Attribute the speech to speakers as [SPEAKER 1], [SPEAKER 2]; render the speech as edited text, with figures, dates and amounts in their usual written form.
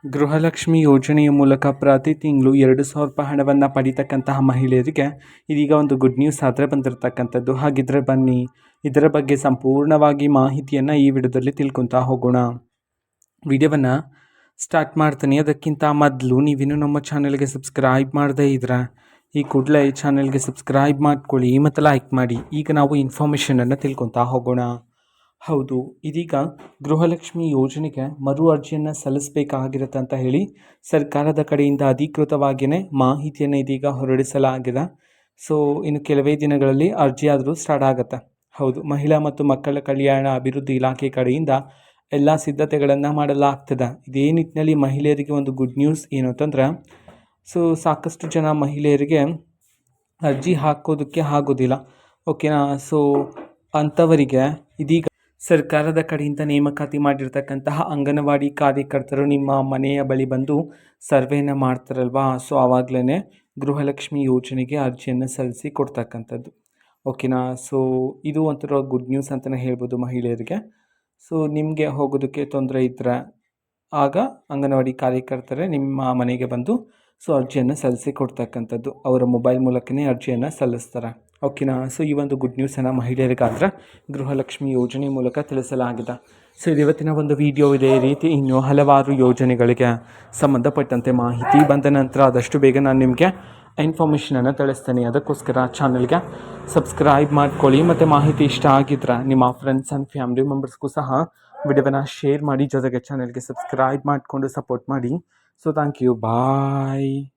[SPEAKER 1] ಗೃಹಲಕ್ಷ್ಮಿ ಯೋಜನೆಯ ಮೂಲಕ ಪ್ರತಿ ತಿಂಗಳು 2,000 ರೂಪಾಯಿ ಹಣವನ್ನು ಪಡಿತಕ್ಕಂತಹ ಮಹಿಳೆಯರಿಗೆ ಇದೀಗ ಒಂದು ಗುಡ್ ನ್ಯೂಸ್ ಆದರೆ ಬಂದಿರತಕ್ಕಂಥದ್ದು. ಹಾಗಿದ್ರೆ ಬನ್ನಿ ಇದರ ಬಗ್ಗೆ ಸಂಪೂರ್ಣವಾಗಿ ಮಾಹಿತಿಯನ್ನು ಈ ವಿಡಿಯೋದಲ್ಲಿ ತಿಳ್ಕೊತಾ ಹೋಗೋಣ. ವಿಡಿಯೋವನ್ನು ಸ್ಟಾರ್ಟ್ ಮಾಡ್ತೀನಿ. ಅದಕ್ಕಿಂತ ಮೊದಲು ನೀವಿನ್ನೂ ನಮ್ಮ ಚಾನಲ್ಗೆ ಸಬ್ಸ್ಕ್ರೈಬ್ ಮಾಡದೇ ಇದ್ರೆ ಈ ಕೂಡಲೇ ಈ ಚಾನಲ್ಗೆ ಸಬ್ಸ್ಕ್ರೈಬ್ ಮಾಡ್ಕೊಳ್ಳಿ ಮತ್ತು ಲೈಕ್ ಮಾಡಿ. ಈಗ ನಾವು ಇನ್ಫಾರ್ಮೇಷನನ್ನು ತಿಳ್ಕೊತಾ ಹೋಗೋಣ. ಹೌದು, ಇದೀಗ ಗೃಹಲಕ್ಷ್ಮಿ ಯೋಜನೆಗೆ ಮರು ಅರ್ಜಿಯನ್ನು ಸಲ್ಲಿಸಬೇಕಾಗಿರುತ್ತೆ ಅಂತ ಹೇಳಿ ಸರ್ಕಾರದ ಕಡೆಯಿಂದ ಅಧಿಕೃತವಾಗಿಯೇ ಮಾಹಿತಿಯನ್ನು ಇದೀಗ ಹೊರಡಿಸಲಾಗಿದೆ. ಸೊ ಇನ್ನು ಕೆಲವೇ ದಿನಗಳಲ್ಲಿ ಅರ್ಜಿ ಆದರೂ ಸ್ಟಾರ್ಟ್ ಆಗುತ್ತೆ. ಹೌದು, ಮಹಿಳಾ ಮತ್ತು ಮಕ್ಕಳ ಕಲ್ಯಾಣ ಅಭಿವೃದ್ಧಿ ಇಲಾಖೆ ಕಡೆಯಿಂದ ಎಲ್ಲ ಸಿದ್ಧತೆಗಳನ್ನು ಮಾಡಲಾಗ್ತದೆ. ಇದೇ ನಿಟ್ಟಿನಲ್ಲಿ ಮಹಿಳೆಯರಿಗೆ ಒಂದು ಗುಡ್ ನ್ಯೂಸ್ ಏನು ಅಂತಂದ್ರೆ, ಸೊ ಸಾಕಷ್ಟು ಜನ ಮಹಿಳೆಯರಿಗೆ ಅರ್ಜಿ ಹಾಕೋದಕ್ಕೆ ಆಗೋದಿಲ್ಲ. ಓಕೆನಾ. ಸೊ ಅಂಥವರಿಗೆ ಇದೀಗ ಸರ್ಕಾರದ ಕಡೆಯಿಂದ ನೇಮಕಾತಿ ಮಾಡಿರ್ತಕ್ಕಂತಹ ಅಂಗನವಾಡಿ ಕಾರ್ಯಕರ್ತರು ನಿಮ್ಮ ಮನೆಯ ಬಳಿ ಬಂದು ಸರ್ವೆಯನ್ನು ಮಾಡ್ತಾರಲ್ವಾ. ಸೊ ಆವಾಗಲೇ ಗೃಹಲಕ್ಷ್ಮಿ ಯೋಜನೆಗೆ ಅರ್ಜಿಯನ್ನು ಸಲ್ಲಿಸಿ ಕೊಡ್ತಕ್ಕಂಥದ್ದು. ಓಕೆನಾ. ಸೊ ಇದು ಒಂಥರ ಗುಡ್ ನ್ಯೂಸ್ ಅಂತಲೇ ಹೇಳ್ಬೋದು ಮಹಿಳೆಯರಿಗೆ. ಸೊ ನಿಮಗೆ ಹೋಗೋದಕ್ಕೆ ತೊಂದರೆ ಇದ್ದರೆ ಆಗ ಅಂಗನವಾಡಿ ಕಾರ್ಯಕರ್ತರೇ ನಿಮ್ಮ ಮನೆಗೆ ಬಂದು ಸೊ ಅರ್ಜಿಯನ್ನು ಸಲ್ಲಿಸಿ ಕೊಡ್ತಕ್ಕಂಥದ್ದು. ಅವರ ಮೊಬೈಲ್ ಮೂಲಕನೇ ಅರ್ಜಿಯನ್ನು ಸಲ್ಲಿಸ್ತಾರೆ. ಓಕೆನಾ. ಸೊ ಈ ಒಂದು ಗುಡ್ ನ್ಯೂಸನ್ನು ಮಹಿಳೆಯರಿಗಾದ್ರೆ ಗೃಹಲಕ್ಷ್ಮಿ ಯೋಜನೆ ಮೂಲಕ ತಿಳಿಸಲಾಗಿದೆ. ಸೊ ಇದು ಇವತ್ತಿನ ಒಂದು ವಿಡಿಯೋ. ಇದೇ ರೀತಿ ಇನ್ನೂ ಹಲವಾರು ಯೋಜನೆಗಳಿಗೆ ಸಂಬಂಧಪಟ್ಟಂತೆ ಮಾಹಿತಿ ಬಂದ ನಂತರ ಆದಷ್ಟು ಬೇಗ ನಾನು ನಿಮಗೆ ಇನ್ಫಾರ್ಮೇಷನನ್ನು ತಿಳಿಸ್ತೇನೆ. ಅದಕ್ಕೋಸ್ಕರ ಚಾನಲ್ಗೆ ಸಬ್ಸ್ಕ್ರೈಬ್ ಮಾಡ್ಕೊಳ್ಳಿ ಮತ್ತು ಮಾಹಿತಿ ಇಷ್ಟ ಆಗಿದ್ರೆ ನಿಮ್ಮ ಫ್ರೆಂಡ್ಸ್ ಆ್ಯಂಡ್ ಫ್ಯಾಮಿಲಿ ಮೆಂಬರ್ಸ್ಗೂ ಸಹ ವಿಡಿಯೋವನ್ನು ಶೇರ್ ಮಾಡಿ. ಜೊತೆಗೆ ಚಾನಲ್ಗೆ ಸಬ್ಸ್ಕ್ರೈಬ್ ಮಾಡಿಕೊಂಡು ಸಪೋರ್ಟ್ ಮಾಡಿ. So thank you. ಬಾಯ್.